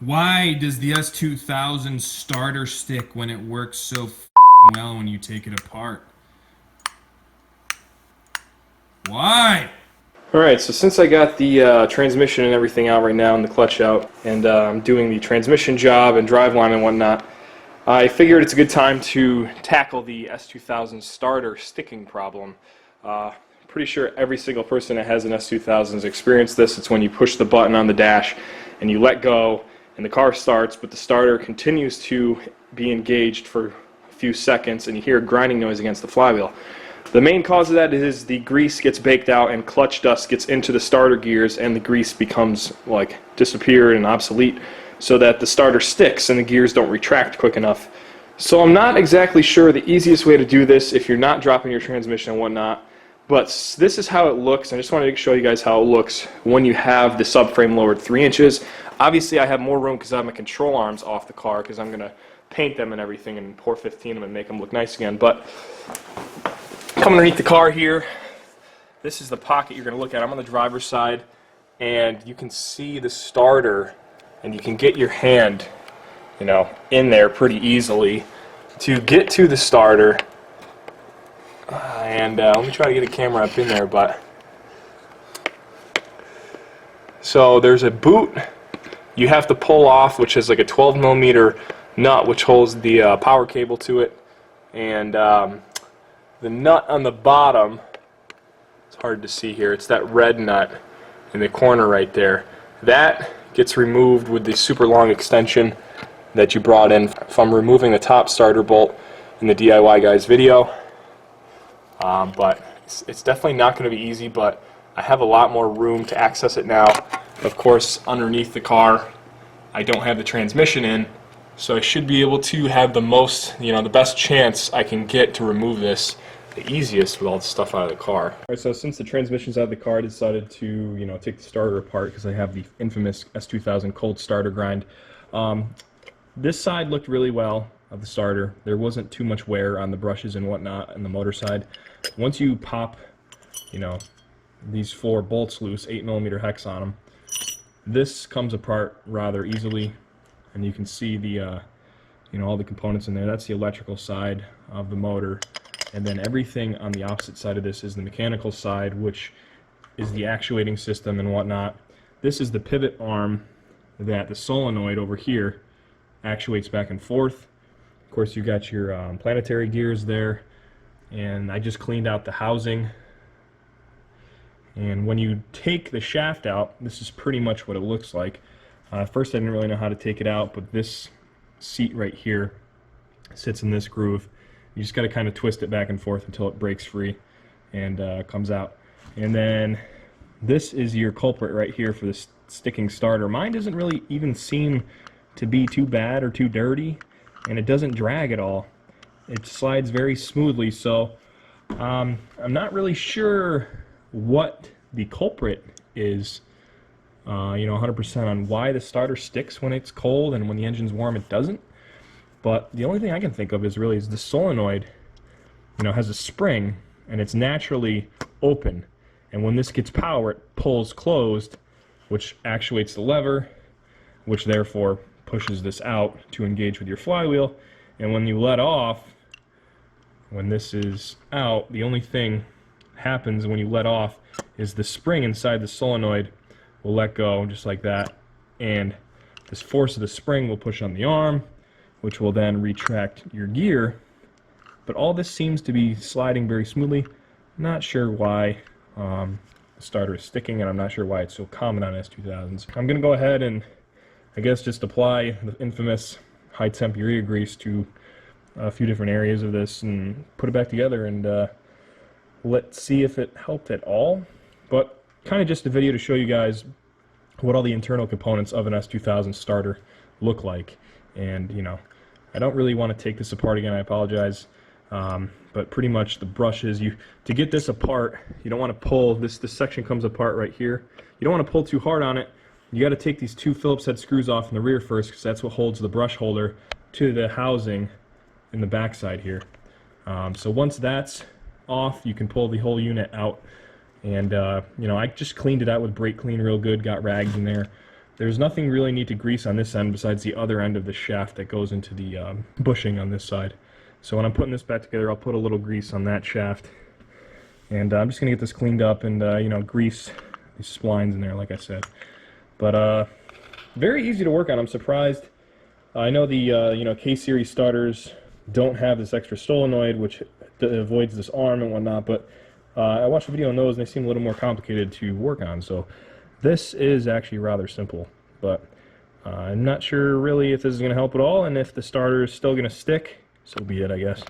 Why does the S2000 starter stick when it works so well when you take it apart? Why? Alright, so since I got the transmission and everything out right now and the clutch out, and I'm doing the transmission job and driveline and whatnot, I figured it's a good time to tackle the S2000 starter sticking problem. Pretty sure every single person that has an S2000 has experienced this. It's when you push the button on the dash and you let go and the car starts, but the starter continues to be engaged for a few seconds and you hear a grinding noise against the flywheel. The main cause of that is the grease gets baked out and clutch dust gets into the starter gears and the grease becomes like disappeared and obsolete, so that the starter sticks and the gears don't retract quick enough. So I'm not exactly sure the easiest way to do this if you're not dropping your transmission and whatnot, but this is how it looks. I just wanted to show you guys how it looks when you have the subframe lowered 3 inches. Obviously I have more room because I have my control arms off the car because I'm going to paint them and everything and pour 15 them and make them look nice again. But come underneath the car here, this is the pocket you're going to look at. I'm on the driver's side and you can see the starter and you can get your hand, you know, in there pretty easily to get to the starter. Let me try to get a camera up in there, but so there's a boot you have to pull off, which is like a 12mm nut which holds the power cable to it, and the nut on the bottom, it's hard to see here, it's that red nut in the corner right there. That gets removed with the super long extension that you brought in from removing the top starter bolt in the DIYGUYS video. But it's definitely not going to be easy, but I have a lot more room to access it now. Of course, underneath the car, I don't have the transmission in, so I should be able to have the most, the best chance I can get to remove this the easiest with all the stuff out of the car. Alright, so since the transmission's out of the car, I decided to, take the starter apart because I have the infamous S2000 cold starter grind. This side looked really well of the starter. There wasn't too much wear on the brushes and whatnot on the motor side. Once you pop, these 4 bolts loose, 8mm hex on them, this comes apart rather easily, and you can see the, all the components in there. That's the electrical side of the motor. And then everything on the opposite side of this is the mechanical side, which is the actuating system and whatnot. This is the pivot arm that the solenoid over here actuates back and forth. Of course, you got your planetary gears there, and I just cleaned out the housing. And when you take the shaft out, this is pretty much what it looks like. First, I didn't really know how to take it out, but this seat right here sits in this groove. You just got to kind of twist it back and forth until it breaks free and comes out. And then this is your culprit right here for this sticking starter. Mine doesn't really even seem to be too bad or too dirty, and it doesn't drag at all. It slides very smoothly, so I'm not really sure what the culprit is, 100% on why the starter sticks when it's cold and when the engine's warm it doesn't. But the only thing I can think of is the solenoid, has a spring and it's naturally open, and when this gets power it pulls closed, which actuates the lever, which therefore pushes this out to engage with your flywheel. And when you let off, when this is out, the only thing happens when you let off is the spring inside the solenoid will let go just like that, and this force of the spring will push on the arm, which will then retract your gear. But all this seems to be sliding very smoothly. Not sure why the starter is sticking, and I'm not sure why it's so common on S2000s. I'm going to go ahead and I guess just apply the infamous high temp urea grease to a few different areas of this and put it back together, and let's see if it helped at all. But kind of just a video to show you guys what all the internal components of an S2000 starter look like. And I don't really want to take this apart again, I apologize, but pretty much the brushes, to get this apart, you don't want to pull this section comes apart right here. You don't want to pull too hard on it. You got to take these 2 Phillips head screws off in the rear first, because that's what holds the brush holder to the housing in the back side here. So once that's off, you can pull the whole unit out. And I just cleaned it out with brake clean real good, got rags in there. There's nothing really need to grease on this end besides the other end of the shaft that goes into the bushing on this side. So when I'm putting this back together, I'll put a little grease on that shaft. And I'm just going to get this cleaned up and, you know, grease these splines in there, like I said. But very easy to work on. I'm surprised. I know the, you know, K-series starters don't have this extra solenoid, which avoids this arm and whatnot, but I watched a video on those and they seem a little more complicated to work on. So this is actually rather simple, but I'm not sure really if this is going to help at all, and if the starter is still going to stick, so be it, I guess.